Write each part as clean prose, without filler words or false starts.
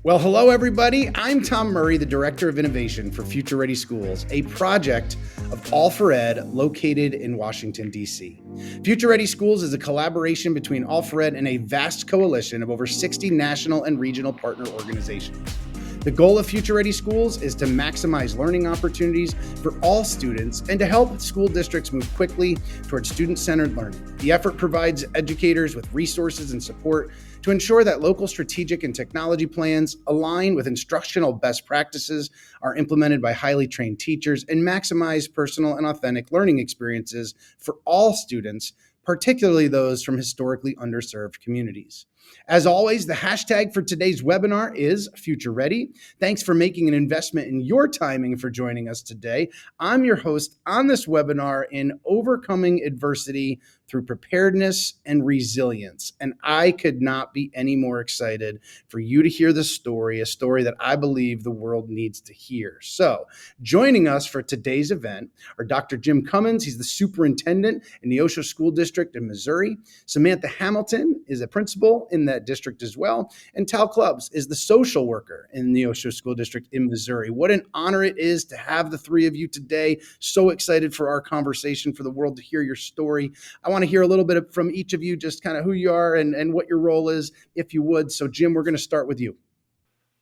Well, hello, everybody. I'm Tom Murray, the Director of Innovation for Future Ready Schools, a project of All for Ed located in Washington, D.C. Future Ready Schools is a collaboration between All for Ed and a vast coalition of over 60 national and regional partner organizations. The goal of Future Ready Schools is to maximize learning opportunities for all students and to help school districts move quickly towards student-centered learning. The effort provides educators with resources and support to ensure that local strategic and technology plans align with instructional best practices, are implemented by highly trained teachers, and maximize personal and authentic learning experiences for all students, particularly those from historically underserved communities. As always, the hashtag for today's webinar is Future Ready. Thanks for making an investment in your timing for joining us today. I'm your host on this webinar in Overcoming Adversity through Preparedness and Resilience. And I could not be any more excited for you to hear this story, a story that I believe the world needs to hear. So joining us for today's event are Dr. Jim Cummins. He's the superintendent in the Neosho School District in Missouri. Samantha Hamilton is a principal in that district as well. And Tal Clubs is the social worker in the Neosho School District in Missouri. What an honor it is to have the three of you today. So excited for our conversation, for the world to hear your story. I want to hear a little bit from each of you, just kind of who you are and what your role is, if you would. So Jim, we're going to start with you.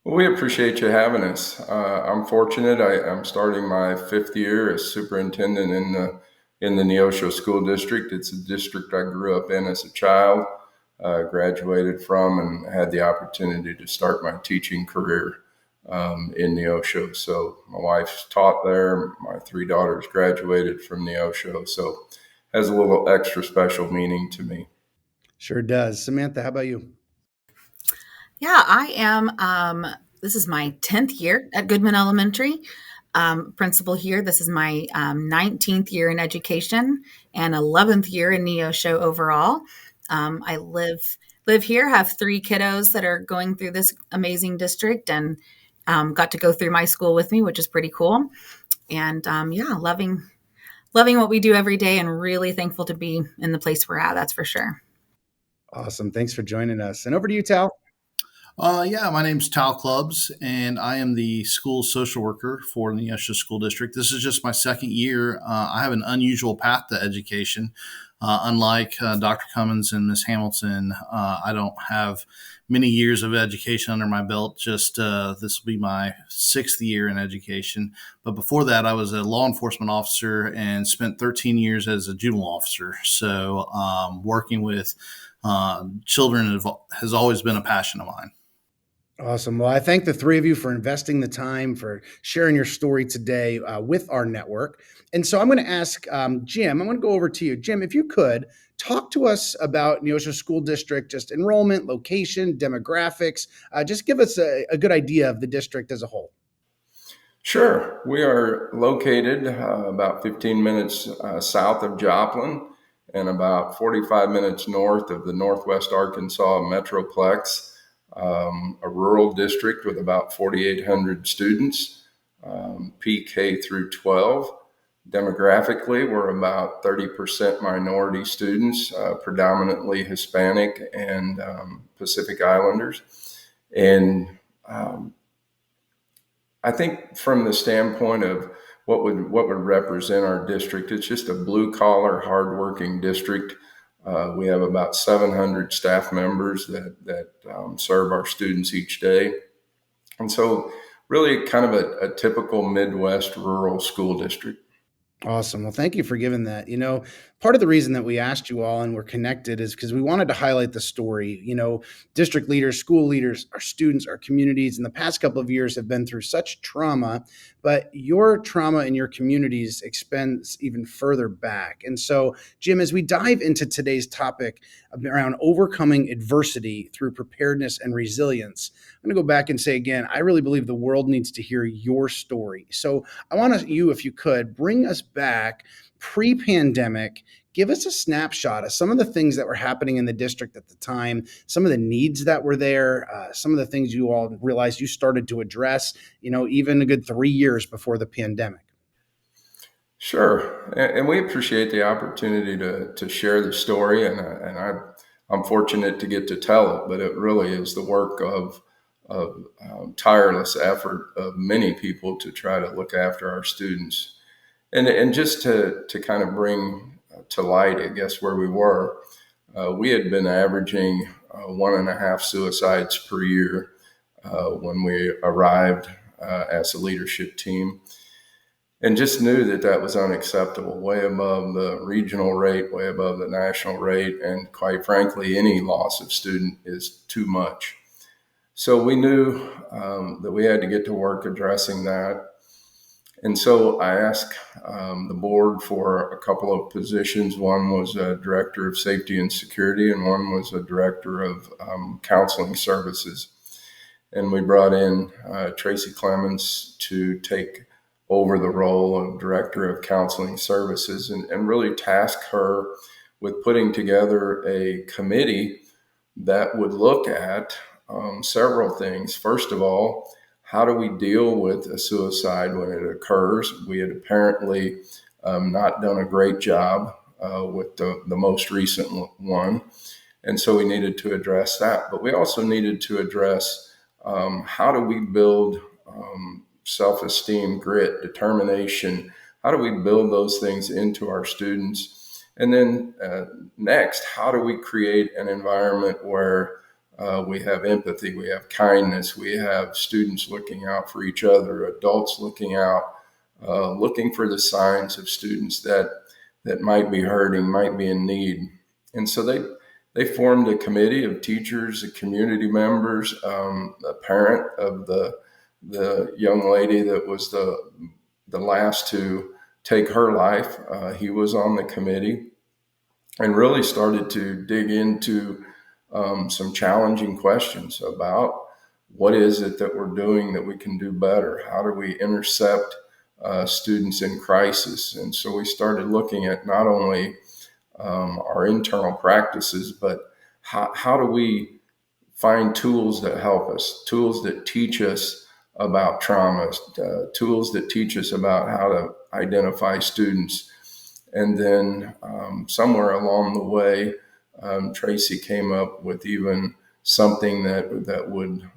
Well, we appreciate you having us. I'm fortunate. I'm starting my fifth year as superintendent in the Neosho School District. It's a district I grew up in as a child, graduated from, and had the opportunity to start my teaching career in Neosho. So my wife's taught there. My three daughters graduated from Neosho. So it has a little extra special meaning to me. Sure does. Samantha, how about you? Yeah, I am. This is my 10th year at Goodman Elementary, principal here. This is my 19th year in education and 11th year in Neosho overall. I live here, have three kiddos that are going through this amazing district, and got to go through my school with me, which is pretty cool. And loving what we do every day, and really thankful to be in the place we're at. That's for sure. Awesome. Thanks for joining us. And over to you, Tal. My name's Tal Clubs, and I am the school social worker for the Neosho School District. This is just my second year. I have an unusual path to education. Unlike Dr. Cummins and Ms. Hamilton, I don't have many years of education under my belt. Just this will be my sixth year in education. But before that, I was a law enforcement officer and spent 13 years as a juvenile officer. So working with children has always been a passion of mine. Awesome. Well, I thank the three of you for investing the time, for sharing your story today with our network. And so I'm going to ask Jim, I'm going to go over to you. Jim, if you could talk to us about Neosho School District, just enrollment, location, demographics, just give us a good idea of the district as a whole. Sure. We are located about 15 minutes south of Joplin and about 45 minutes north of the Northwest Arkansas Metroplex. A rural district with about 4,800 students, PK through 12. Demographically, we're about 30% minority students, predominantly Hispanic and Pacific Islanders. And I think from the standpoint of what would represent our district, it's just a blue-collar, hardworking district. We have about 700 staff members that serve our students each day. And so really kind of a typical Midwest rural school district. Awesome. Well, thank you for giving that. Part of the reason that we asked you all and we're connected is because we wanted to highlight the story. District leaders, school leaders, our students, our communities in the past couple of years have been through such trauma, but your trauma in your communities extends even further back. And so, Jim, as we dive into today's topic around overcoming adversity through preparedness and resilience, I'm going to go back and say again, I really believe the world needs to hear your story. So I want you, if you could, bring us back pre-pandemic. Give us a snapshot of some of the things that were happening in the district at the time, some of the needs that were there, some of the things you all realized you started to address, even a good 3 years before the pandemic. Sure. And we appreciate the opportunity to share the story. And I'm fortunate to get to tell it, but it really is the work of tireless effort of many people to try to look after our students. And just to kind of bring to light, I guess, where we were, we had been averaging 1.5 suicides per year when we arrived as a leadership team, and just knew that that was unacceptable, way above the regional rate, way above the national rate, and quite frankly, any loss of student is too much. So we knew that we had to get to work addressing that. And so I asked the board for a couple of positions. One was a director of safety and security, and one was a director of counseling services. And we brought in Tracy Clements to take over the role of director of counseling services, and really task her with putting together a committee that would look at several things. First of all, how do we deal with a suicide when it occurs? We had apparently not done a great job with the most recent one. And so we needed to address that. But we also needed to address how do we build self-esteem, grit, determination? How do we build those things into our students? And then next, how do we create an environment where we have empathy, we have kindness, we have students looking out for each other, adults looking out, looking for the signs of students that might be hurting, might be in need. And so they formed a committee of teachers, community members, a parent of the young lady that was the last to take her life. He was on the committee and really started to dig into some challenging questions about what is it that we're doing that we can do better? How do we intercept students in crisis? And so we started looking at not only our internal practices, but how do we find tools that help us, tools that teach us about trauma, tools that teach us about how to identify students. And then somewhere along the way, Tracy came up with even something that would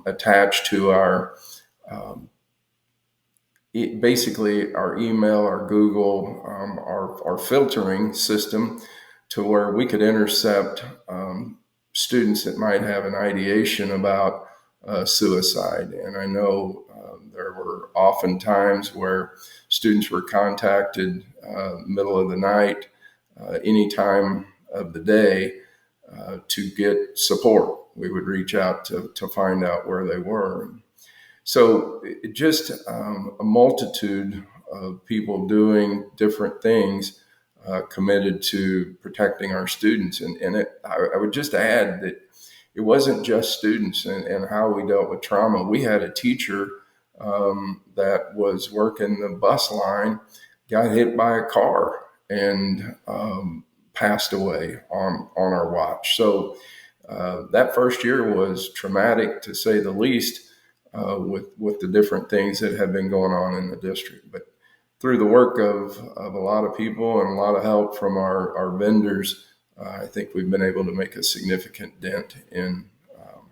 attach to our basically our email, our Google, our filtering system, to where we could intercept students that might have an ideation about suicide. And I know there were often times where students were contacted middle of the night, any time of the day, to get support. We would reach out to find out where they were. So it just a multitude of people doing different things, committed to protecting our students. And I would just add that it wasn't just students and how we dealt with trauma. We had a teacher that was working the bus line, got hit by a car, and passed away on our watch. So that first year was traumatic, to say the least, with the different things that had been going on in the district. But through the work of a lot of people and a lot of help from our vendors, I think we've been able to make a significant dent in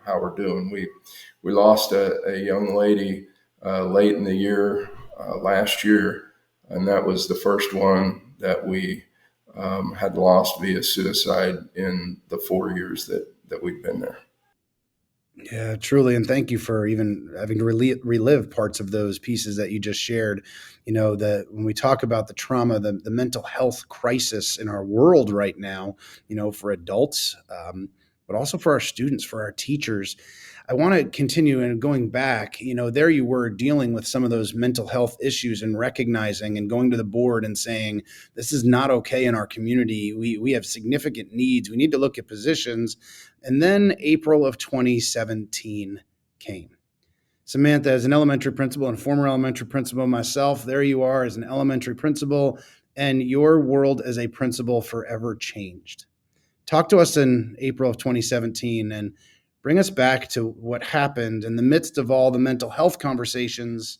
how we're doing. We lost a young lady late in the year last year, and that was the first one that we had lost via suicide in the 4 years that we've been there. Yeah, truly. And thank you for even having to relive parts of those pieces that you just shared. You know, when we talk about the trauma, the mental health crisis in our world right now, you know, for adults, but also for our students, for our teachers, I want to continue and going back, you know, there you were dealing with some of those mental health issues and recognizing and going to the board and saying, this is not okay in our community. We have significant needs. We need to look at positions. And then April of 2017 came. Samantha, as an elementary principal and former elementary principal myself, there you are as an elementary principal, and your world as a principal forever changed. Talk to us in April of 2017 and bring us back to what happened in the midst of all the mental health conversations.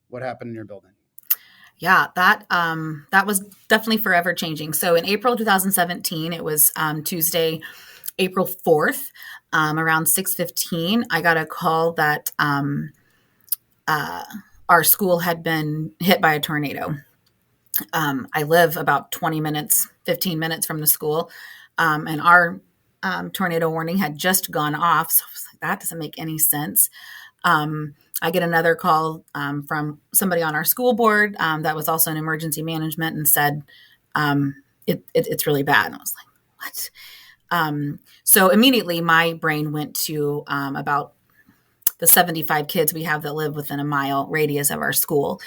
What happened in your building? Yeah, that was definitely forever changing. So in April 2017, it was Tuesday, April 4th, around 6:15, I got a call that our school had been hit by a tornado. I live about 20 minutes, 15 minutes from the school, and our tornado warning had just gone off. So I was like, that doesn't make any sense. I get another call from somebody on our school board that was also in emergency management and said, it's really bad. And I was like, what? So immediately my brain went to about the 75 kids we have that live within a mile radius of our school,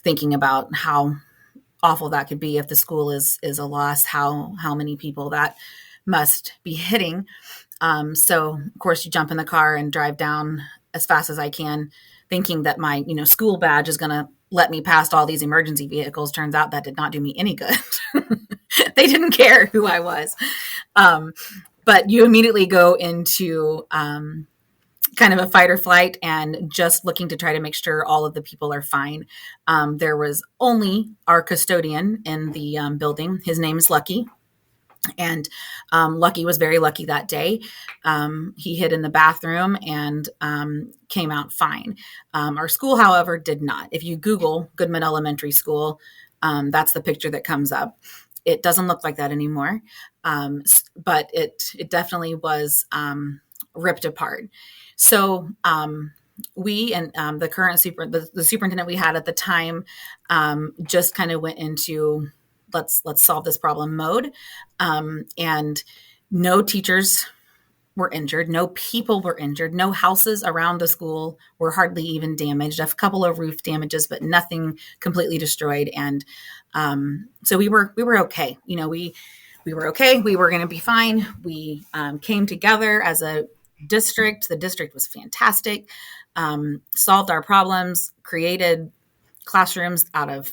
thinking about how awful that could be if the school is a loss, how many people that must be hitting. So of course you jump in the car and drive down as fast as I can, thinking that my, school badge is going to let me past all these emergency vehicles. Turns out that did not do me any good. They didn't care who I was. But you immediately go into kind of a fight or flight and just looking to try to make sure all of the people are fine. There was only our custodian in the building. His name is Lucky. And Lucky was very lucky that day. He hid in the bathroom and came out fine. Our school, however, did not. If you Google Goodman Elementary School, that's the picture that comes up. It doesn't look like that anymore, but it definitely was ripped apart. So we and the current the superintendent we had at the time just kind of went into let's solve this problem mode. And no teachers were injured. No people were injured. No houses around the school were hardly even damaged. A couple of roof damages, but nothing completely destroyed. And so we were okay. We were okay. We were going to be fine. We came together as a district. The district was fantastic. Solved our problems, created classrooms out of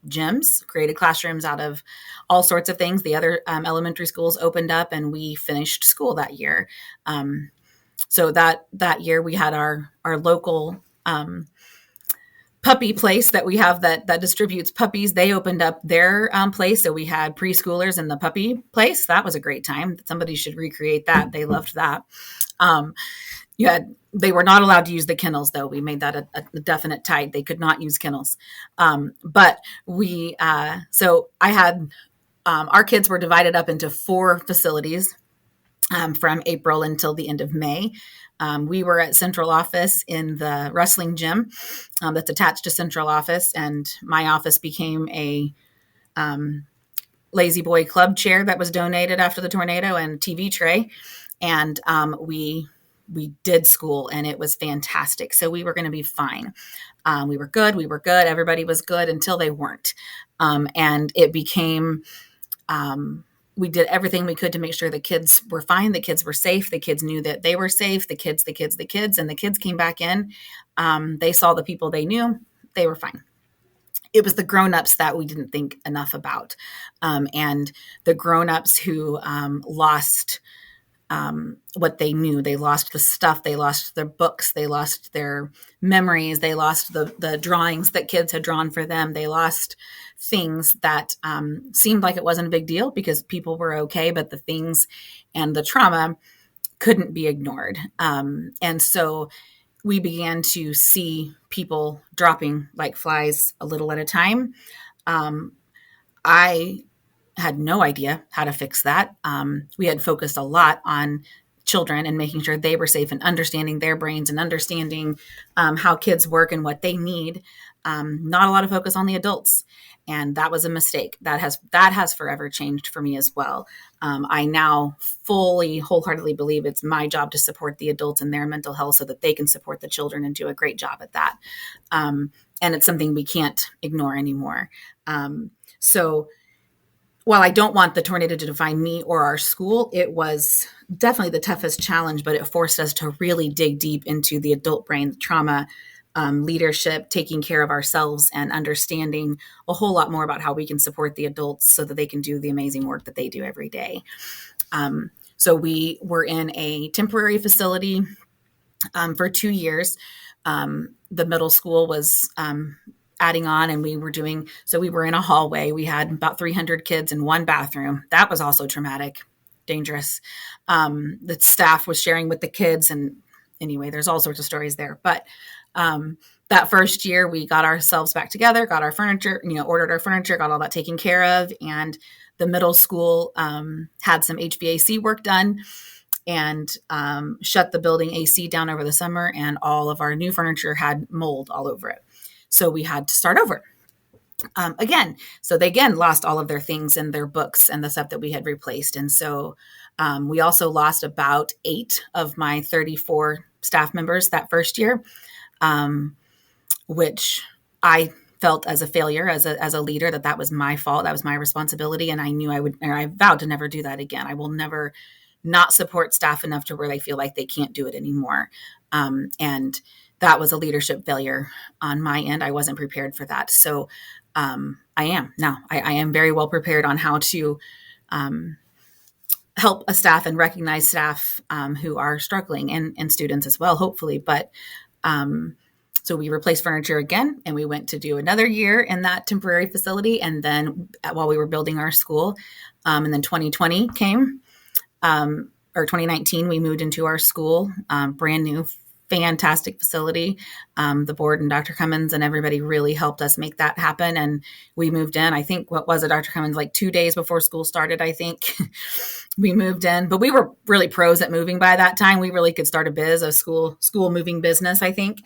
gyms, created classrooms out of all sorts of things. The other elementary schools opened up and we finished school that year. So that year we had our local puppy place that we have that distributes puppies. They opened up their place. So we had preschoolers in the puppy place. That was a great time. Somebody should recreate that. They loved that. They were not allowed to use the kennels, though. We made that a definite tight. They could not use kennels. But we, so I had, our kids were divided up into 4 facilities from April until the end of May. We were at central office in the wrestling gym that's attached to central office. And my office became a lazy boy club chair that was donated after the tornado and TV tray. And we did school and it was fantastic. So we were going to be fine. We were good. Everybody was good until they weren't. And it became, we did everything we could to make sure the kids were fine. The kids were safe. The kids knew that they were safe. The kids, and the kids came back in. They saw the people they knew. They were fine. It was the grownups that we didn't think enough about. And the grownups who lost what they knew. They lost the stuff. They lost their books. They lost their memories. They lost the drawings that kids had drawn for them. They lost things that seemed like it wasn't a big deal because people were okay, but the things and the trauma couldn't be ignored. And so we began to see people dropping like flies a little at a time. I had no idea how to fix that. We had focused a lot on children and making sure they were safe and understanding their brains and understanding how kids work and what they need. Not a lot of focus on the adults. And that was a mistake. That has forever changed for me as well. I now wholeheartedly believe it's my job to support the adults in their mental health so that they can support the children and do a great job at that. And it's something we can't ignore anymore. So while I don't want the tornado to define me or our school, it was definitely the toughest challenge, but it forced us to really dig deep into the adult brain, trauma, leadership, taking care of ourselves, and understanding a whole lot more about how we can support the adults so that they can do the amazing work that they do every day. So we were in a temporary facility for 2 years. The middle school was adding on, and we were in a hallway. We had about 300 kids in one bathroom. That was also traumatic. dangerous. The staff was sharing with the kids, and anyway, there's all sorts of stories there. But that first year, we got ourselves back together, got our furniture, ordered our furniture, got all that taken care of, and the middle school had some HVAC work done and shut the building AC down over the summer, and all of our new furniture had mold all over it. So we had to start over again. So they again lost all of their things and their books and the stuff that we had replaced. And so we also lost about 8 of my 34 staff members that first year, which I felt as a failure, as a leader, that was my fault. That was my responsibility. And I knew I vowed to never do that again. I will never not support staff enough to where they feel like they can't do it anymore. And that was a leadership failure on my end. I wasn't prepared for that. So I am now. I am very well prepared on how to help a staff and recognize staff who are struggling, and students as well, hopefully. But so we replaced furniture again, and we went to do another year in that temporary facility. And then while we were building our school, and then 2020 came, or 2019, we moved into our school, brand new, fantastic facility. The board and Dr. Cummins and everybody really helped us make that happen. And we moved in, I think, what was it, Dr. Cummins, like 2 days before school started, I think. We moved in, but we were really pros at moving by that time. We really could start a school moving business, I think.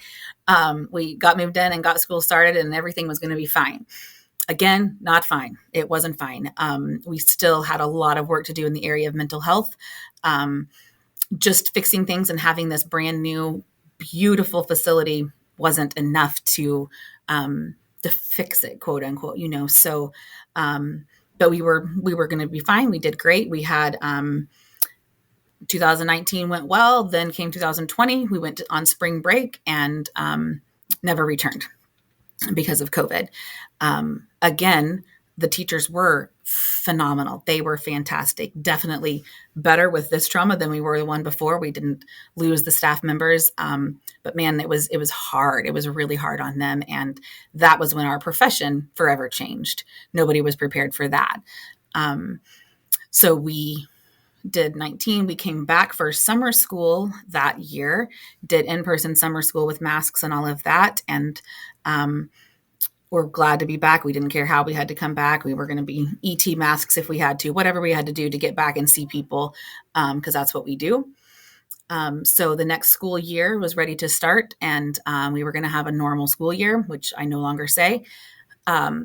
We got moved in and got school started, and everything was going to be fine. Again, not fine. It wasn't fine. We still had a lot of work to do in the area of mental health. Just fixing things and having this brand new, beautiful facility wasn't enough to fix it, quote unquote, So, but we were going to be fine. We did great. We had 2019 went well. Then came 2020. We went on spring break and never returned because of COVID. Again, the teachers were phenomenal. They were fantastic. Definitely better with this trauma than we were the one before. We didn't lose the staff members. But man, it was hard. It was really hard on them. And that was when our profession forever changed. Nobody was prepared for that. So we did 19. We came back for summer school that year, did in-person summer school with masks and all of that. And we're glad to be back. We didn't care how we had to come back. We were going to be ET masks if we had to, whatever we had to do to get back and see people, because that's what we do. So the next school year was ready to start, and we were going to have a normal school year, which I no longer say.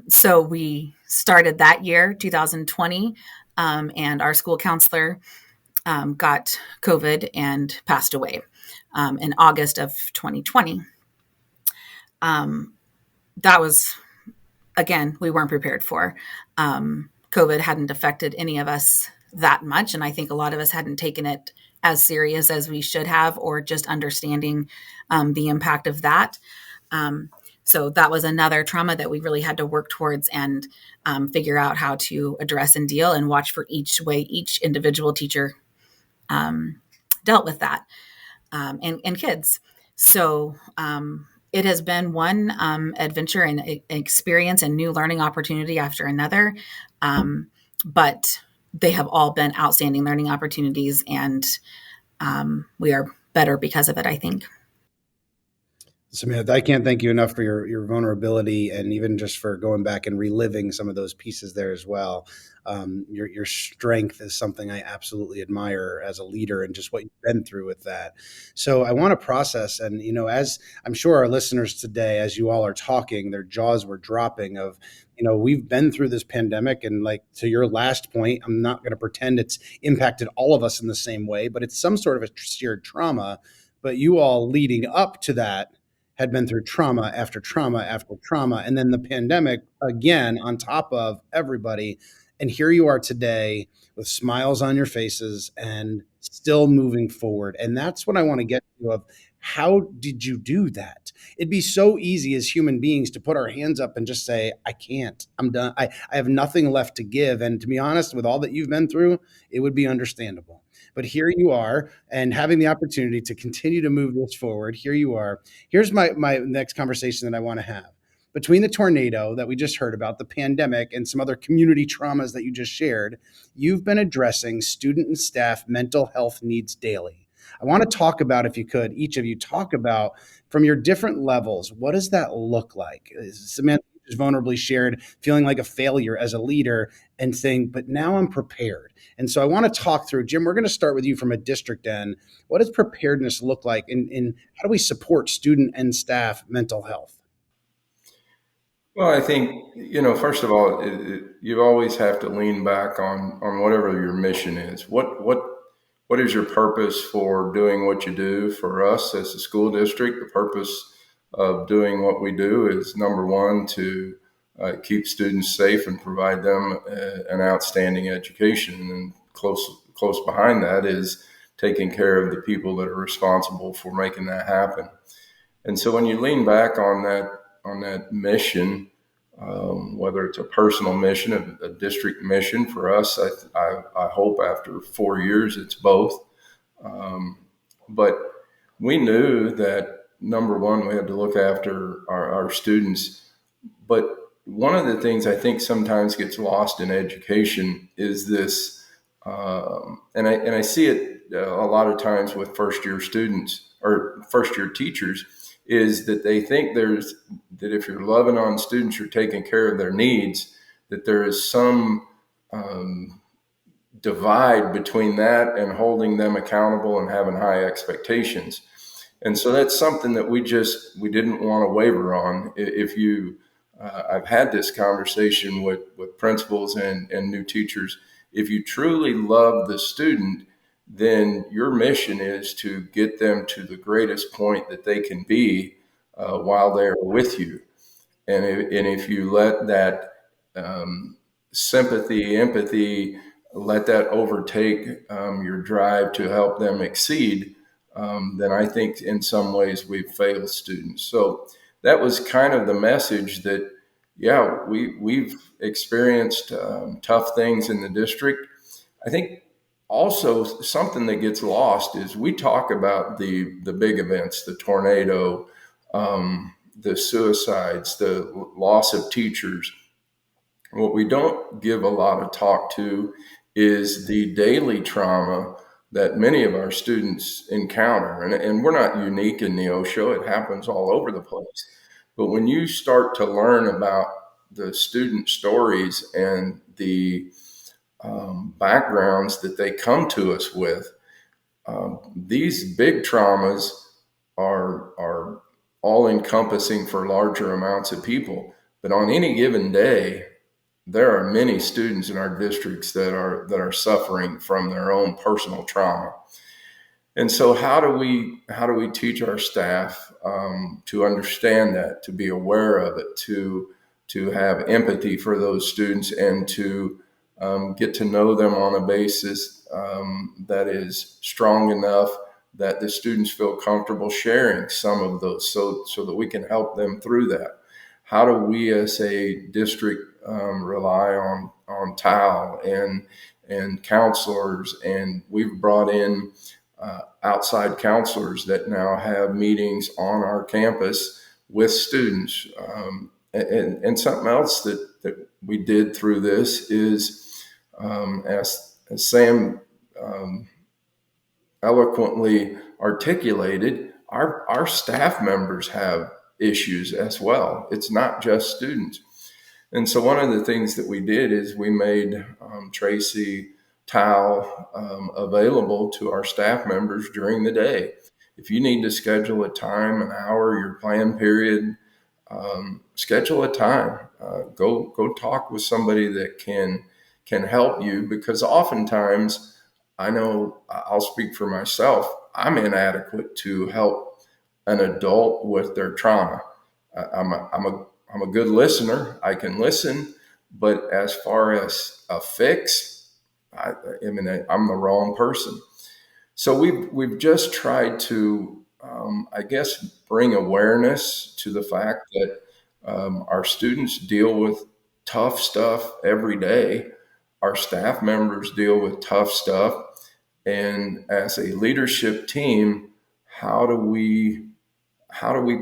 So we started that year, 2020, and our school counselor got COVID and passed away in August of 2020. That was, again, we weren't prepared for. COVID hadn't affected any of us that much. And I think a lot of us hadn't taken it as serious as we should have, or just understanding the impact of that. So that was another trauma that we really had to work towards and figure out how to address and deal, and watch for each way each individual teacher dealt with that, and kids. So it has been one adventure and experience and new learning opportunity after another. But they have all been outstanding learning opportunities, and we are better because of it, I think. Samantha, I can't thank you enough for your vulnerability, and even just for going back and reliving some of those pieces there as well. Your strength is something I absolutely admire as a leader, and just what you've been through with that. So I want to process, and as I'm sure our listeners today, as you all are talking, their jaws were dropping of, we've been through this pandemic, and like to your last point, I'm not going to pretend it's impacted all of us in the same way, but it's some sort of a shared trauma. But you all leading up to that had been through trauma after trauma after trauma, and then the pandemic again on top of everybody. And here you are today with smiles on your faces and still moving forward. And that's what I want to get to, of how did you do that? It'd be so easy as human beings to put our hands up and just say, I can't, I'm done. I have nothing left to give. And to be honest, with all that you've been through, it would be understandable. But here you are, and having the opportunity to continue to move this forward. Here you are. Here's my next conversation that I want to have. between the tornado that we just heard about, the pandemic, and some other community traumas that you just shared, you've been addressing student and staff mental health needs daily. I want to talk about, if you could, each of you talk about from your different levels, what does that look like? Samantha just vulnerably shared feeling like a failure as a leader and saying, but now I'm prepared. And so I want to talk through, Jim, we're going to start with you from a district end. What does preparedness look like? And how do we support student and staff mental health? Well, I think, first of all, you always have to lean back on whatever your mission is. What is your purpose for doing what you do? For us as a school district, the purpose of doing what we do is, number one, to keep students safe and provide them an outstanding education. And close behind that is taking care of the people that are responsible for making that happen. And so when you lean back on that mission, whether it's a personal mission, a district mission, for us, I hope after 4 years it's both. But we knew that, number one, we had to look after our students. But one of the things I think sometimes gets lost in education is this, and I see it a lot of times with first year students or first year teachers, is that they think that if you're loving on students, you're taking care of their needs, that there is some divide between that and holding them accountable and having high expectations. And so that's something that we didn't want to waver on. I've had this conversation with principals and new teachers. If you truly love the student, then your mission is to get them to the greatest point that they can be while they're with you. And if you let that sympathy, empathy, let that overtake your drive to help them exceed, then I think in some ways we've failed students. So that was kind of the message that, yeah, we've experienced tough things in the district. I think also something that gets lost is we talk about the big events, the tornado, the suicides, the loss of teachers. What we don't give a lot of talk to is the daily trauma that many of our students encounter. And we're not unique in Neosho. It happens all over the place. But when you start to learn about the student stories and the backgrounds that they come to us with, these big traumas are all encompassing for larger amounts of people. But on any given day, there are many students in our districts that are suffering from their own personal trauma. And so how do we teach our staff to understand that, to be aware of it, to have empathy for those students, and to get to know them on a basis that is strong enough that the students feel comfortable sharing some of those, so that we can help them through that? How do we as a district rely on TAL and counselors? And we've brought in outside counselors that now have meetings on our campus with students. And something else that we did through this is, as Sam eloquently articulated, our staff members have issues as well. It's not just students. And so one of the things that we did is we made Tracy Towel available to our staff members during the day. If you need to schedule a time, an hour, your plan period, schedule a time. Go talk with somebody that can help you, because oftentimes, I know I'll speak for myself, I'm inadequate to help an adult with their trauma. I'm a good listener. I can listen, but as far as a fix, I'm the wrong person. So we've just tried to, I guess, bring awareness to the fact that our students deal with tough stuff every day. Our staff members deal with tough stuff. And as a leadership team, how do we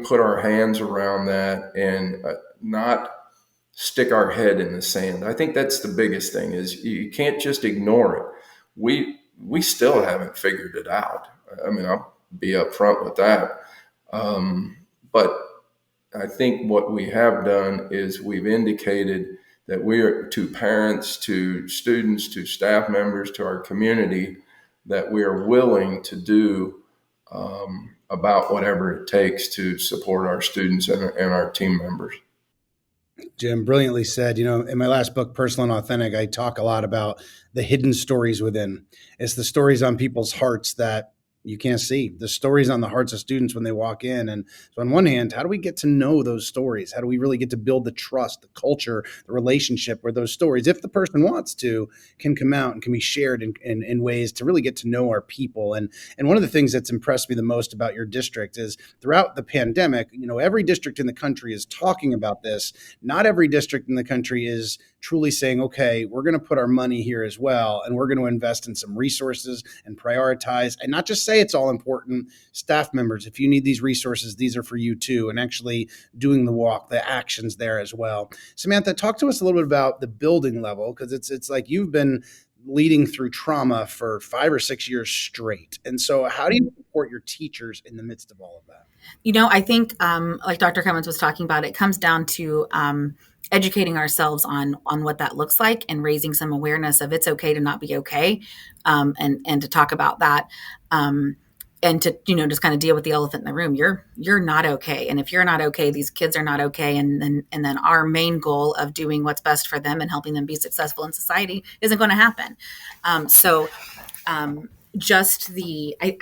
put our hands around that and not stick our head in the sand. I think that's the biggest thing, is you can't just ignore it. We still haven't figured it out. I mean, I'll be upfront with that. But I think what we have done is we've indicated that we are, to parents, to students, to staff members, to our community, that we are willing to do about whatever it takes to support our students and our team members. Jim, brilliantly said. In my last book, Personal and Authentic, I talk a lot about the hidden stories within. It's the stories on people's hearts that you can't see, the stories on the hearts of students when they walk in. And so on one hand, how do we get to know those stories? How do we really get to build the trust, the culture, the relationship where those stories, if the person wants to, can come out and can be shared in ways to really get to know our people? And one of the things that's impressed me the most about your district is throughout the pandemic, every district in the country is talking about this. Not every district in the country is truly saying, okay, we're going to put our money here as well, and we're going to invest in some resources and prioritize, and not just say it's all important. Staff members, if you need these resources, these are for you too, and actually doing the walk, the actions there as well. Samantha, talk to us a little bit about the building level, because it's like you've been leading through trauma for 5 or 6 years straight. And so how do you support your teachers in the midst of all of that? I think like Dr. Cummins was talking about, it comes down to educating ourselves on what that looks like, and raising some awareness of it's okay to not be okay, and to talk about that, and to just kind of deal with the elephant in the room. You're not okay, and if you're not okay, these kids are not okay, and then our main goal of doing what's best for them and helping them be successful in society isn't going to happen. I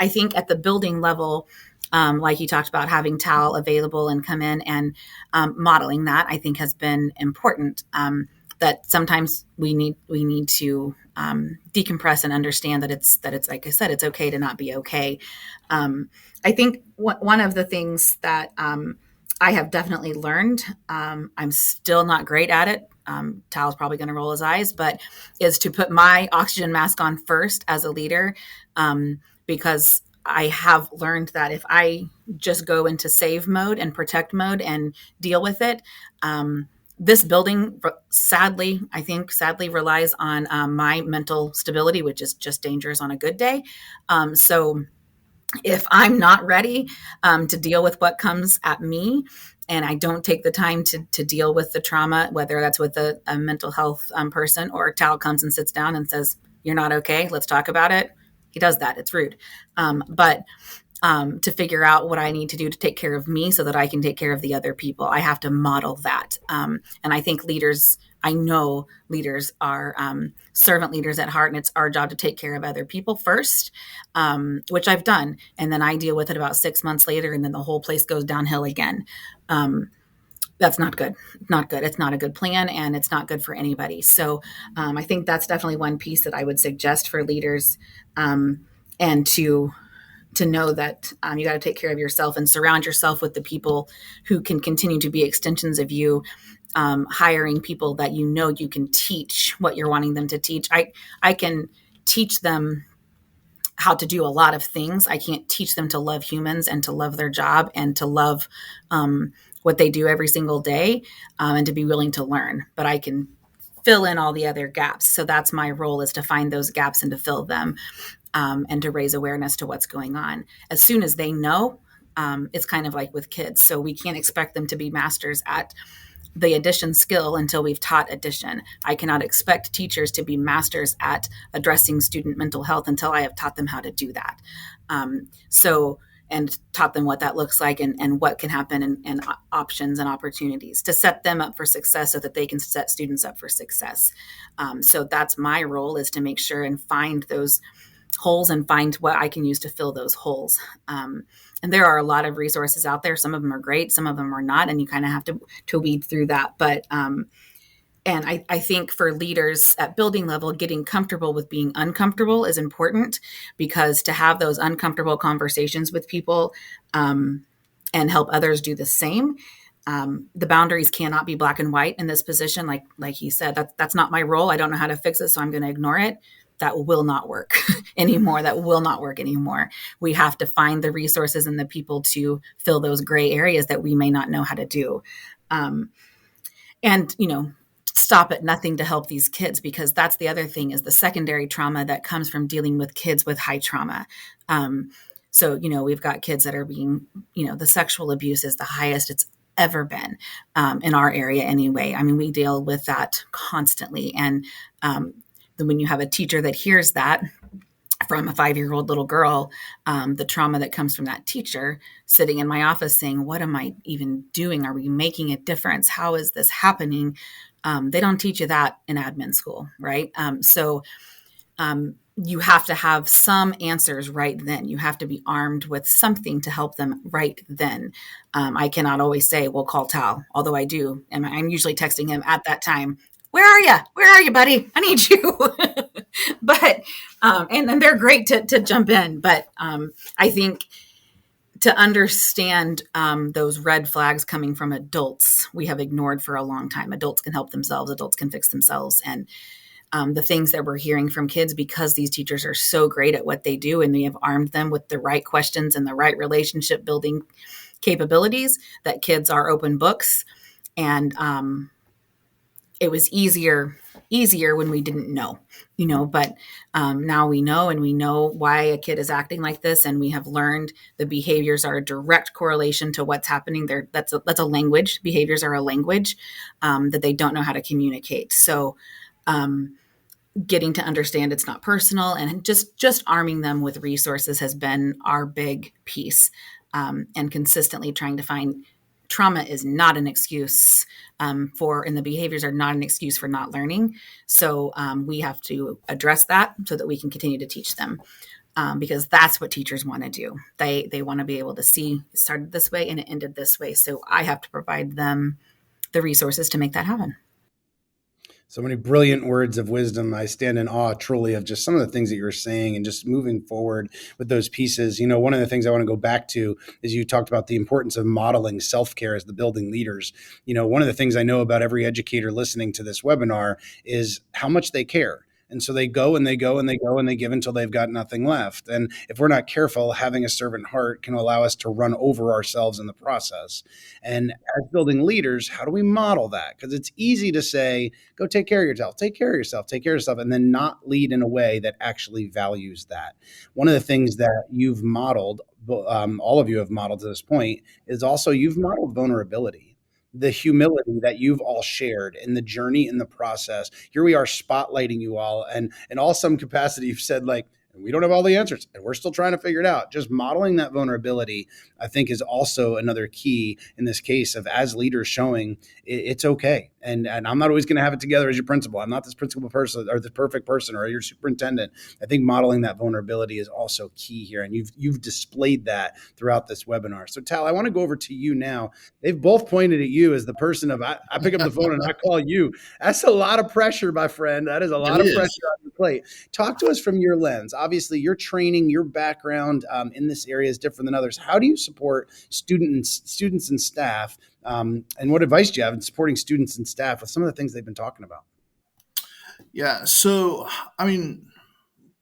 think at the building level, like you talked about, having TAL available and come in and modeling that, I think has been important. That sometimes we need to decompress and understand that it's like I said, it's okay to not be okay. I think one of the things that I have definitely learned, I'm still not great at it. Tal's probably going to roll his eyes, but is to put my oxygen mask on first as a leader, because I have learned that if I just go into save mode and protect mode and deal with it, this building sadly relies on my mental stability, which is just dangerous on a good day. So if I'm not ready to deal with what comes at me, and I don't take the time to deal with the trauma, whether that's with a mental health person, or Tal comes and sits down and says, "You're not okay, let's talk about it." He does that. It's rude. But to figure out what I need to do to take care of me so that I can take care of the other people, I have to model that. And I think I know leaders are servant leaders at heart, and it's our job to take care of other people first, which I've done. And then I deal with it about 6 months later, and then the whole place goes downhill again. That's not good. Not good. It's not a good plan, and it's not good for anybody. So I think that's definitely one piece that I would suggest for leaders, and to know that you got to take care of yourself and surround yourself with the people who can continue to be extensions of you, hiring people that you can teach what you're wanting them to teach. I can teach them how to do a lot of things. I can't teach them to love humans and to love their job and to love what they do every single day, and to be willing to learn. But I can fill in all the other gaps. So that's my role, is to find those gaps and to fill them, and to raise awareness to what's going on. As soon as they know, it's kind of like with kids. So we can't expect them to be masters at the addition skill until we've taught addition. I cannot expect teachers to be masters at addressing student mental health until I have taught them how to do that. And taught them what that looks like, and what can happen, and options and opportunities to set them up for success so that they can set students up for success. So that's my role, is to make sure and find those holes and find what I can use to fill those holes. And there are a lot of resources out there. Some of them are great, some of them are not, and you kind of have to weed through that. But and I think for leaders at building level, getting comfortable with being uncomfortable is important, because to have those uncomfortable conversations with people, and help others do the same, the boundaries cannot be black and white in this position. Like he said, that's not my role. I don't know how to fix it, so I'm going to ignore it. That will not work anymore. That will not work anymore. We have to find the resources and the people to fill those gray areas that we may not know how to do. and, stop at nothing to help these kids, because that's the other thing, is the secondary trauma that comes from dealing with kids with high trauma. So, we've got kids that are being, the sexual abuse is the highest it's ever been, in our area anyway. I mean, we deal with that constantly. And when you have a teacher that hears that from a 5-year-old little girl, the trauma that comes from that teacher sitting in my office saying, what am I even doing? Are we making a difference? How is this happening? They don't teach you that in admin school, right? So you have to have some answers right then. You have to be armed with something to help them right then. I cannot always say, well, call Tal, although I do. And I'm usually texting him at that time. Where are you? Where are you, buddy? I need you. But, and they're great to jump in. But I think to understand those red flags coming from adults, we have ignored for a long time. Adults can help themselves. Adults can fix themselves. And the things that we're hearing from kids, because these teachers are so great at what they do, and we have armed them with the right questions and the right relationship building capabilities, that kids are open books. And it was easier when we didn't know, but now we know, and we know why a kid is acting like this. And we have learned the behaviors are a direct correlation to what's happening there. That's a language. Behaviors are a language that they don't know how to communicate. So getting to understand it's not personal, and just arming them with resources has been our big piece, and consistently trying to find trauma is not an excuse and the behaviors are not an excuse for not learning. So we have to address that so that we can continue to teach them, because that's what teachers want to do. They want to be able to see it started this way and it ended this way. So I have to provide them the resources to make that happen. So many brilliant words of wisdom. I stand in awe truly of just some of the things that you're saying, and just moving forward with those pieces. One of the things I want to go back to is you talked about the importance of modeling self-care as the building leaders. One of the things I know about every educator listening to this webinar is how much they care. And so they go and they go and they go and they give until they've got nothing left. And if we're not careful, having a servant heart can allow us to run over ourselves in the process. And as building leaders, how do we model that? Because it's easy to say, go take care of yourself, take care of yourself, take care of yourself, and then not lead in a way that actually values that. One of the things that you've modeled, all of you have modeled to this point, is also you've modeled vulnerability. The humility that you've all shared in the journey, in the process. Here we are spotlighting you all, and in all some capacity you've said, like, we don't have all the answers and we're still trying to figure it out. Just modeling that vulnerability, I think, is also another key in this case of, as leaders, showing it's okay. And I'm not always going to have it together as your principal. I'm not this principal person or the perfect person or your superintendent. I think modeling that vulnerability is also key here. And you've displayed that throughout this webinar. So Tal, I want to go over to you now. They've both pointed at you as the person of, I pick up the phone and I call you. That's a lot of pressure, my friend. That is a lot of pressure on your plate. Talk to us from your lens. Obviously, your training, your background in this area is different than others. How do you support students and staff? And what advice do you have in supporting students and staff with some of the things they've been talking about? Yeah. So, I mean,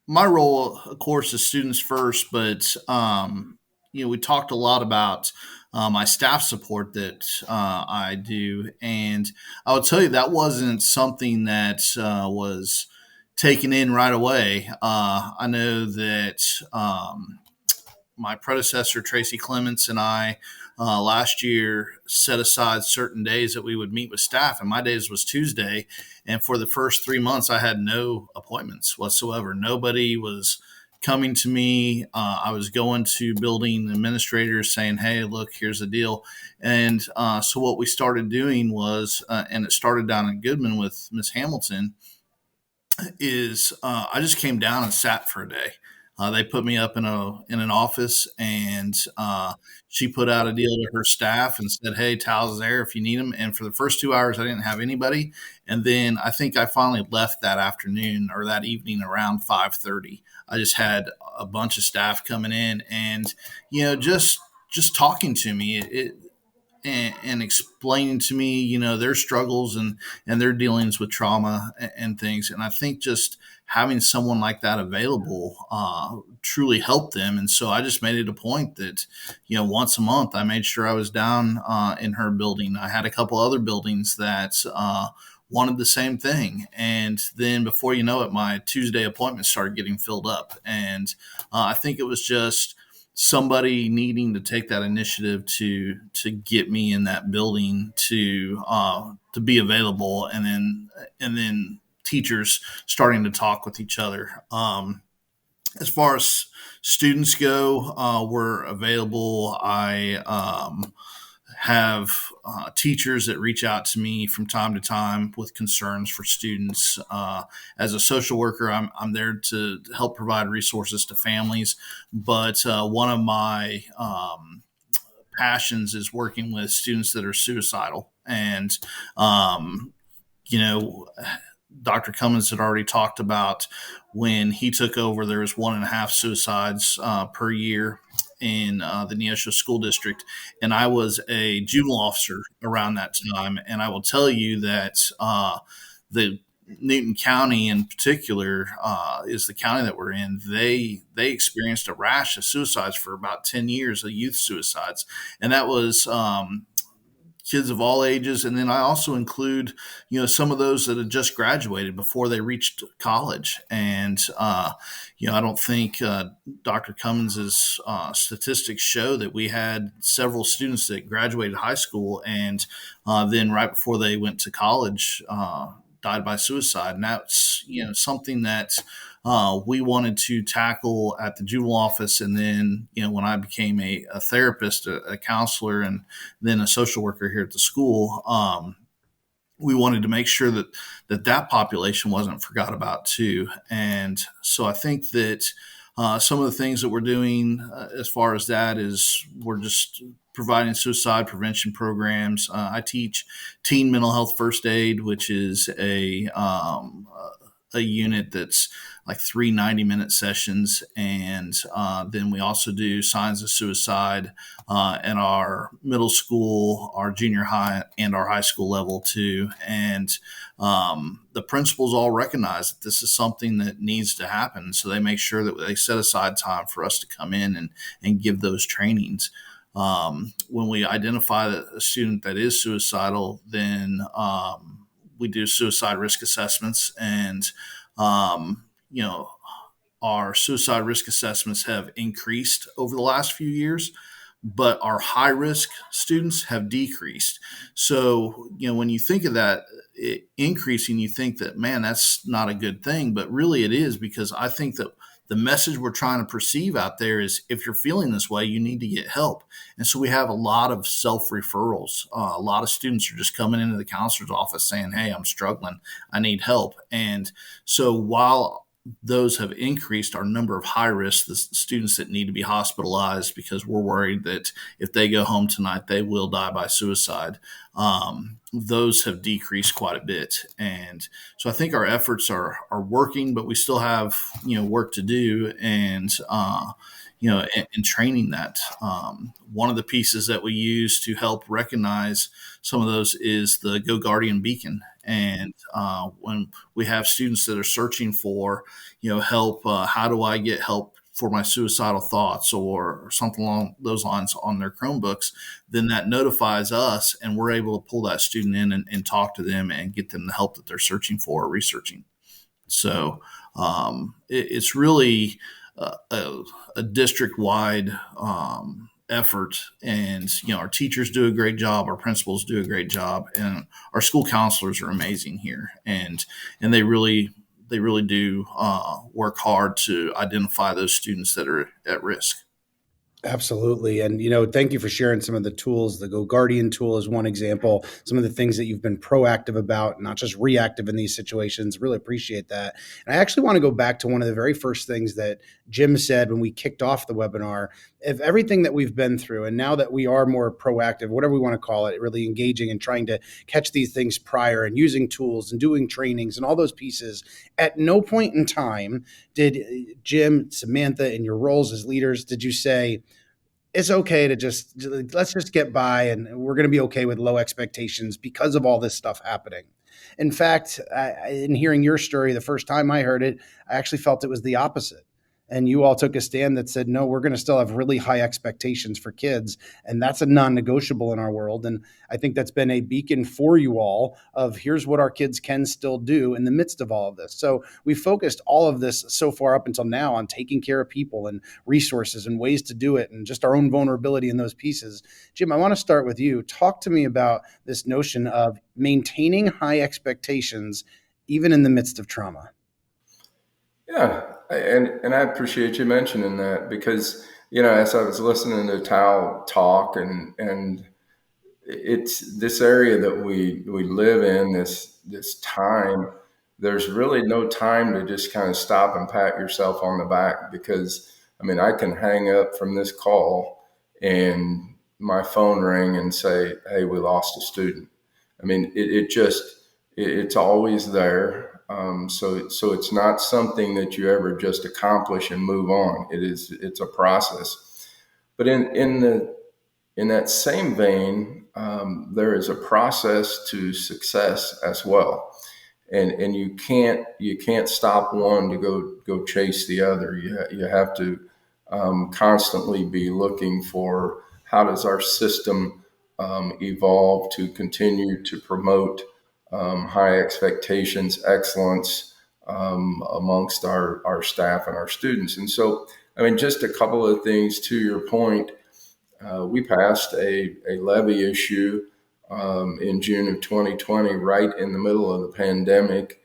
my role, of course, is students first, but, we talked a lot about my staff support that I do. And I would tell you that wasn't something that was taken in right away. I know that my predecessor, Tracy Clements, and I last year set aside certain days that we would meet with staff, and my days was Tuesday. And for the first 3 months, I had no appointments whatsoever. Nobody was coming to me. I was going to building administrators saying, hey, look, here's the deal. And so what we started doing was, and it started down in Goodman with Miss Hamilton, is I just came down and sat for a day. They put me up in an office, and she put out a deal to her staff and said, hey, Tal's there if you need him. And for the first 2 hours, I didn't have anybody. And then I think I finally left that afternoon or that evening around 5:30. I just had a bunch of staff coming in and, just talking to me. and explaining to me, their struggles and their dealings with trauma and things. And I think just having someone like that available truly helped them. And so I just made it a point that, once a month, I made sure I was down in her building. I had a couple other buildings that wanted the same thing. And then before you know it, my Tuesday appointments started getting filled up. And I think it was just somebody needing to take that initiative to get me in that building to be available, and then teachers starting to talk with each other. As far as students go, we're available. I have teachers that reach out to me from time to time with concerns for students. As a social worker, I'm there to help provide resources to families. But one of my passions is working with students that are suicidal. And, Dr. Cummins had already talked about when he took over, there was 1.5 suicides per year in the Neosho School District. And I was a juvenile officer around that time. And I will tell you that the Newton County in particular is the county that we're in. They experienced a rash of suicides for about 10 years, of youth suicides. And that was kids of all ages. And then I also include, some of those that had just graduated before they reached college. And, I don't think Dr. Cummins's statistics show that we had several students that graduated high school and then right before they went to college, died by suicide. And that's, something that we wanted to tackle at the juvenile office. And then, when I became a therapist, a counselor, and then a social worker here at the school, we wanted to make sure that population wasn't forgot about too. And so I think that some of the things that we're doing as far as that is we're just providing suicide prevention programs. I teach teen mental health first aid, which is a unit that's like 3 90-minute sessions. And then we also do signs of suicide in our middle school, our junior high, and our high school level too. And the principals all recognize that this is something that needs to happen. So they make sure that they set aside time for us to come in and give those trainings. When we identify a student that is suicidal, then we do suicide risk assessments, and our suicide risk assessments have increased over the last few years, but our high risk students have decreased. So, when you think of that increasing, you think that, man, that's not a good thing, but really it is, because I think that the message we're trying to perceive out there is, if you're feeling this way, you need to get help. And so we have a lot of self-referrals. A lot of students are just coming into the counselor's office saying, hey, I'm struggling, I need help. And so while those have increased, our number of high risk, the students that need to be hospitalized because we're worried that if they go home tonight, they will die by suicide, those have decreased quite a bit. And so I think our efforts are working, but we still have, work to do. And, in training that, one of the pieces that we use to help recognize some of those is the Go Guardian Beacon. And when we have students that are searching for, help, how do I get help for my suicidal thoughts or something along those lines on their Chromebooks, then that notifies us, and we're able to pull that student in and talk to them and get them the help that they're searching for or researching. So it's really a district-wide effort, and our teachers do a great job, our principals do a great job, and our school counselors are amazing here, and they really do work hard to identify those students that are at risk. Absolutely. And, thank you for sharing some of the tools. The Go Guardian tool is one example, some of the things that you've been proactive about, not just reactive in these situations. Really appreciate that. And I actually want to go back to one of the very first things that Jim said when we kicked off the webinar. If everything that we've been through, and now that we are more proactive, whatever we want to call it, really engaging and trying to catch these things prior and using tools and doing trainings and all those pieces, at no point in time did Jim, Samantha, in your roles as leaders, did you say, it's okay to let's just get by, and we're going to be okay with low expectations because of all this stuff happening. In fact, in hearing your story the first time I heard it, I actually felt it was the opposite. And you all took a stand that said, no, we're going to still have really high expectations for kids. And that's a non negotiable in our world. And I think that's been a beacon for you all of here's what our kids can still do in the midst of all of this. So we focused all of this so far up until now on taking care of people and resources and ways to do it and just our own vulnerability in those pieces. Jim, I want to start with you. Talk to me about this notion of maintaining high expectations even in the midst of trauma. Yeah, and I appreciate you mentioning that because, as I was listening to Tal talk, and it's this area that we live in, this time, there's really no time to just kind of stop and pat yourself on the back, because I can hang up from this call and my phone ring and say, hey, we lost a student. It's always there. So it's not something that you ever just accomplish and move on. It's a process. But in that same vein, there is a process to success as well, and you can't stop one to go chase the other. You have to constantly be looking for how does our system evolve to continue to promote high expectations, excellence amongst our staff and our students. And so, just a couple of things to your point. We passed a levy issue in June of 2020, right in the middle of the pandemic,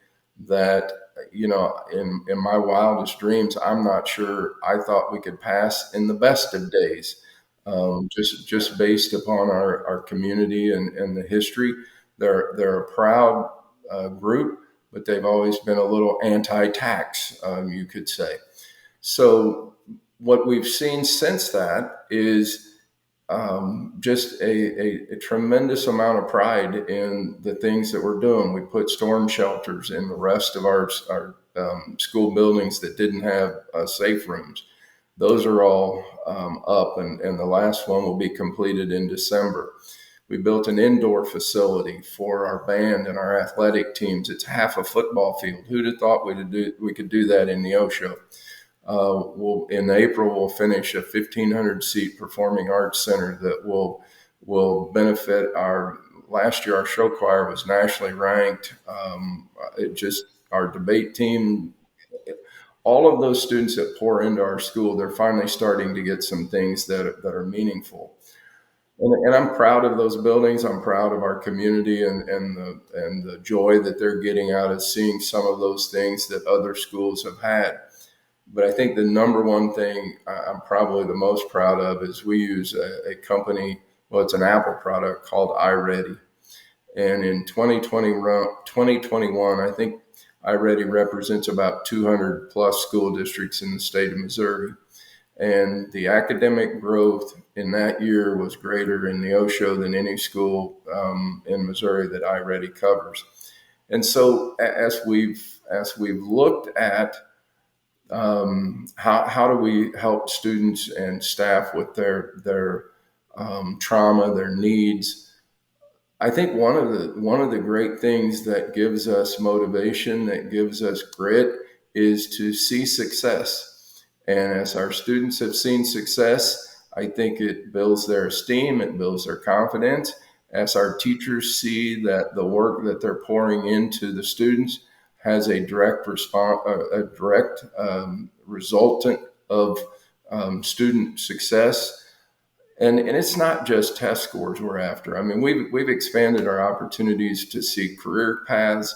that, in my wildest dreams, I'm not sure I thought we could pass in the best of days, just based upon our community and the history. They're a proud group, but they've always been a little anti-tax, you could say. So what we've seen since that is just a tremendous amount of pride in the things that we're doing. We put storm shelters in the rest of our school buildings that didn't have safe rooms. Those are all up, and the last one will be completed in December. We built an indoor facility for our band and our athletic teams. It's half a football field. Who'd have thought we could do that in Neosho? In April, we'll finish a 1,500 seat performing arts center that will benefit last year our show choir was nationally ranked. Our debate team, all of those students that pour into our school, they're finally starting to get some things that are meaningful. And I'm proud of those buildings. I'm proud of our community and the joy that they're getting out of seeing some of those things that other schools have had. But I think the number one thing I'm probably the most proud of is we use a company, it's an Apple product called iReady. And in 2021, I think iReady represents about 200 plus school districts in the state of Missouri. And the academic growth in that year was greater in Neosho than any school in Missouri that iReady covers. And so as we've looked at how do we help students and staff with their trauma, their needs, I think one of the great things that gives us motivation, that gives us grit, is to see success. And as our students have seen success, I think it builds their esteem, it builds their confidence. As our teachers see that the work that they're pouring into the students has a direct resultant of student success. And it's not just test scores we're after. We've expanded our opportunities to see career paths.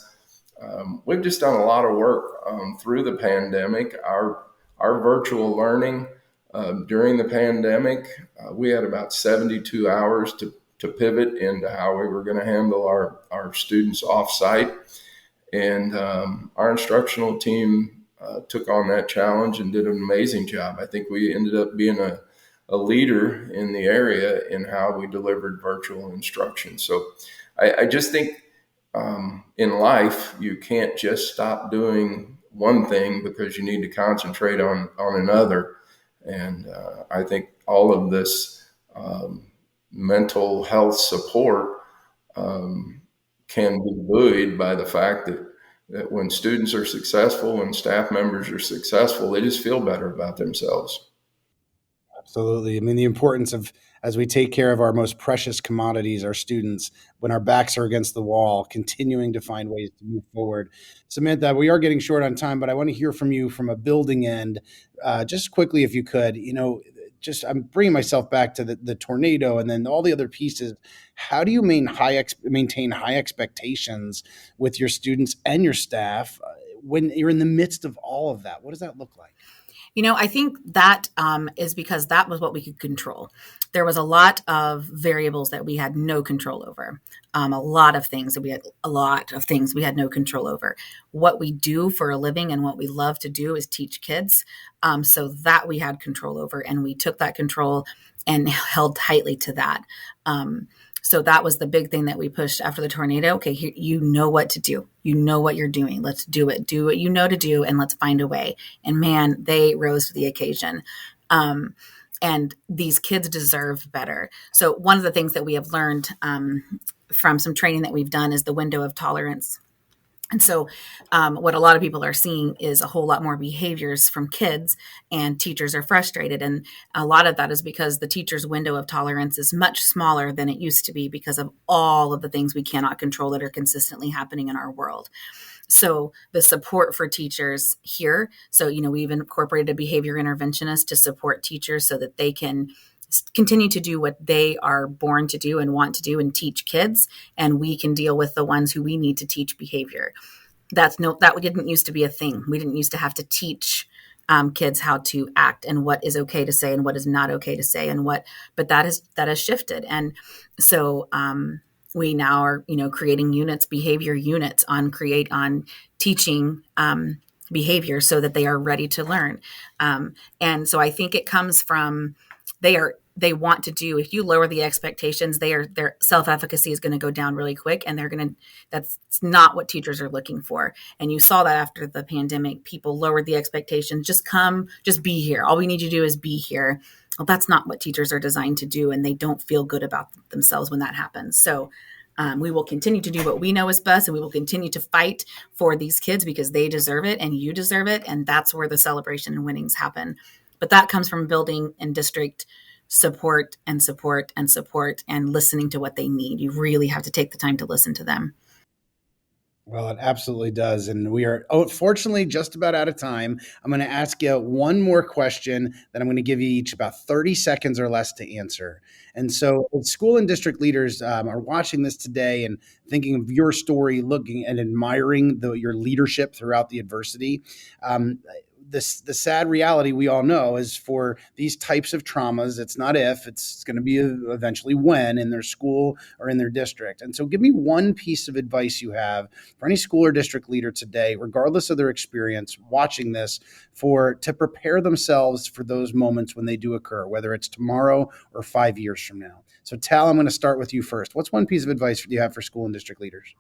We've just done a lot of work through the pandemic. Our virtual learning during the pandemic, we had about 72 hours to pivot into how we were going to handle our students off-site. And our instructional team took on that challenge and did an amazing job. I think we ended up being a leader in the area in how we delivered virtual instruction. So I just think in life, you can't just stop doing one thing because you need to concentrate on another. And I think all of this mental health support can be buoyed by the fact that when students are successful, when staff members are successful, they just feel better about themselves. Absolutely. I mean, the importance of, as we take care of our most precious commodities, our students, when our backs are against the wall, continuing to find ways to move forward. Samantha, we are getting short on time, but I want to hear from you from a building end, just quickly, if you could. Just I'm bringing myself back to the tornado and then all the other pieces. How do you maintain high expectations with your students and your staff when you're in the midst of all of that? What does that look like? I think that is because that was what we could control. There was a lot of variables that we had no control over. A lot of things we had no control over. What we do for a living and what we love to do is teach kids. So that we had control over, and we took that control and held tightly to that. So that was the big thing that we pushed after the tornado. Okay, here, you know what to do. You know what you're doing. Let's do it. Do what you know to do, and let's find a way. And man, they rose to the occasion. And these kids deserve better. So one of the things that we have learned from some training that we've done is the window of tolerance. And so what a lot of people are seeing is a whole lot more behaviors from kids, and teachers are frustrated. And a lot of that is because the teacher's window of tolerance is much smaller than it used to be because of all of the things we cannot control that are consistently happening in our world. So the support for teachers here. So, we've incorporated a behavior interventionist to support teachers so that they can continue to do what they are born to do and want to do and teach kids. And we can deal with the ones who we need to teach behavior. That didn't used to be a thing. We didn't used to have to teach kids how to act and what is okay to say and what is not okay to say but that has shifted. And so, we now are, creating behavior units on teaching behavior so that they are ready to learn. And so I think it comes from they want to do. If you lower the expectations, their self-efficacy is going to go down really quick, and that's not what teachers are looking for. And you saw that after the pandemic, people lowered the expectations. Just come, just be here. All we need you to do is be here. Well, that's not what teachers are designed to do, and they don't feel good about themselves when that happens. So we will continue to do what we know is best, and we will continue to fight for these kids because they deserve it and you deserve it. And that's where the celebration and winnings happen. But that comes from building and district support and listening to what they need. You really have to take the time to listen to them. Well, it absolutely does. And we are, fortunately, just about out of time. I'm going to ask you one more question that I'm going to give you each about 30 seconds or less to answer. And so if school and district leaders are watching this today and thinking of your story, looking and admiring your leadership throughout the adversity. The sad reality we all know is for these types of traumas, it's not if, it's going to be eventually when in their school or in their district. And so give me one piece of advice you have for any school or district leader today, regardless of their experience watching this, to prepare themselves for those moments when they do occur, whether it's tomorrow or 5 years from now. So Tal, I'm going to start with you first. What's one piece of advice you have for school and district leaders?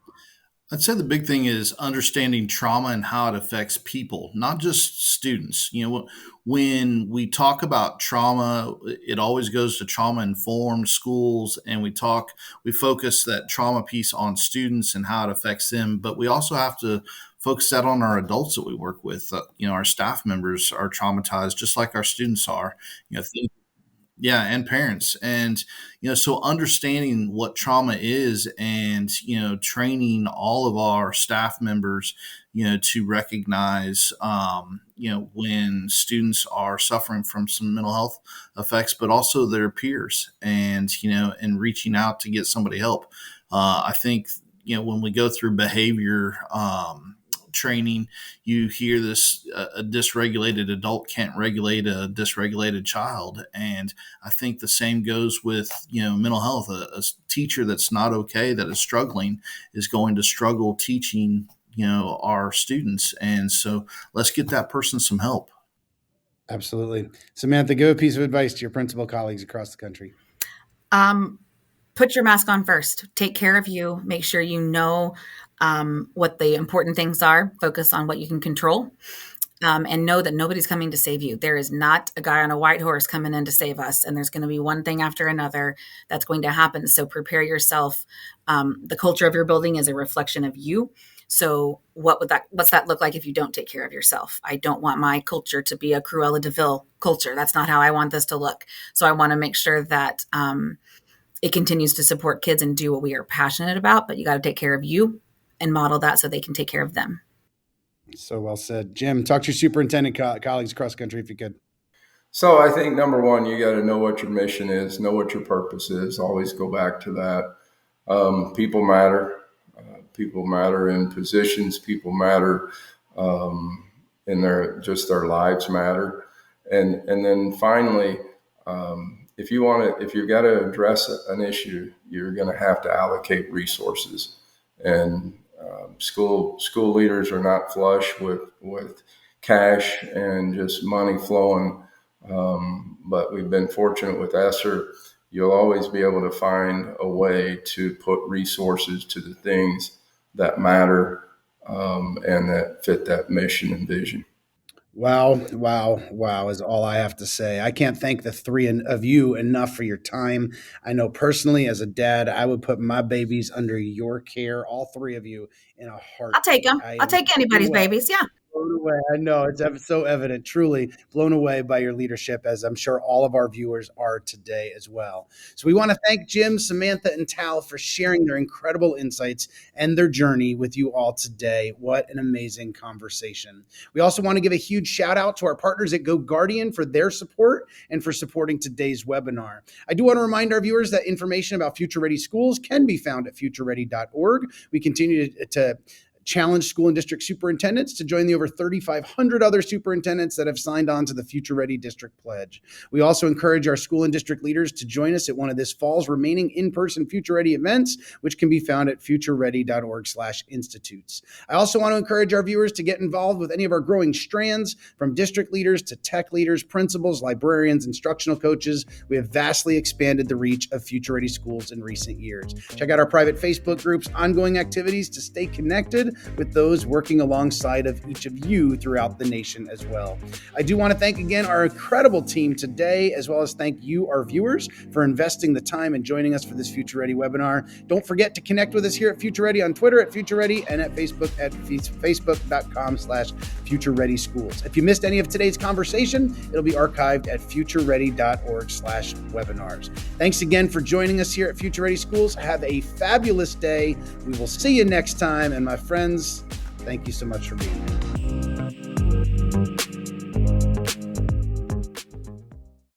I'd say the big thing is understanding trauma and how it affects people, not just students. When we talk about trauma, it always goes to trauma-informed schools, and we focus that trauma piece on students and how it affects them. But we also have to focus that on our adults that we work with. Our staff members are traumatized just like our students are. Yeah, and parents. And, so understanding what trauma is and, training all of our staff members, to recognize, when students are suffering from some mental health effects, but also their peers and, and reaching out to get somebody help. I think, when we go through behavior, training, you hear this: a dysregulated adult can't regulate a dysregulated child. And I think the same goes with mental health. A teacher that's not okay, that is struggling, is going to struggle teaching our students. And so let's get that person some help. Absolutely. Samantha, give a piece of advice to your principal colleagues across the country. Put your mask on first. Take care of you. Make sure you know what the important things are. Focus on what you can control. and know that nobody's coming to save you. There is not a guy on a white horse coming in to save us. And there's going to be one thing after another that's going to happen. So prepare yourself. The culture of your building is a reflection of you. So what's that look like if you don't take care of yourself? I don't want my culture to be a Cruella de Vil culture. That's not how I want this to look. So I want to make sure that it continues to support kids and do what we are passionate about, but you got to take care of you and model that so they can take care of them. So well said. Jim, talk to your superintendent colleagues across the country if you could. So I think number one, you got to know what your mission is, know what your purpose is. Always go back to that. People matter. People matter in positions. People matter in their lives matter. And then finally, if you've got to address an issue, you're going to have to allocate resources. And school leaders are not flush with cash and just money flowing. But we've been fortunate with ESSER. You'll always be able to find a way to put resources to the things that matter and that fit that mission and vision. Wow is all I have to say. I can't thank the three of you enough for your time. I know personally as a dad, I would put my babies under your care, all three of you, in a heartbeat. I'll take them. I'll take anybody's babies. Yeah. Blown away. I know it's so evident, truly blown away by your leadership, as I'm sure all of our viewers are today as well. So we want to thank Jim, Samantha, and Tal for sharing their incredible insights and their journey with you all today. What an amazing conversation. We also want to give a huge shout out to our partners at Go Guardian for their support and for supporting today's webinar. I do want to remind our viewers that information about Future Ready Schools can be found at futureready.org. We continue to challenge school and district superintendents to join the over 3,500 other superintendents that have signed on to the Future Ready District Pledge. We also encourage our school and district leaders to join us at one of this fall's remaining in-person Future Ready events, which can be found at futureready.org/institutes. I also want to encourage our viewers to get involved with any of our growing strands, from district leaders to tech leaders, principals, librarians, instructional coaches. We have vastly expanded the reach of Future Ready Schools in recent years. Check out our private Facebook groups, ongoing activities to stay connected with those working alongside of each of you throughout the nation as well. I do want to thank again our incredible team today, as well as thank you, our viewers, for investing the time and joining us for this Future Ready webinar. Don't forget to connect with us here at Future Ready on Twitter at Future Ready and at Facebook at facebook.com/Future Ready Schools. If you missed any of today's conversation, it'll be archived at futureready.org/webinars. Thanks again for joining us here at Future Ready Schools. Have a fabulous day. We will see you next time. And my friends, thank you so much for being here.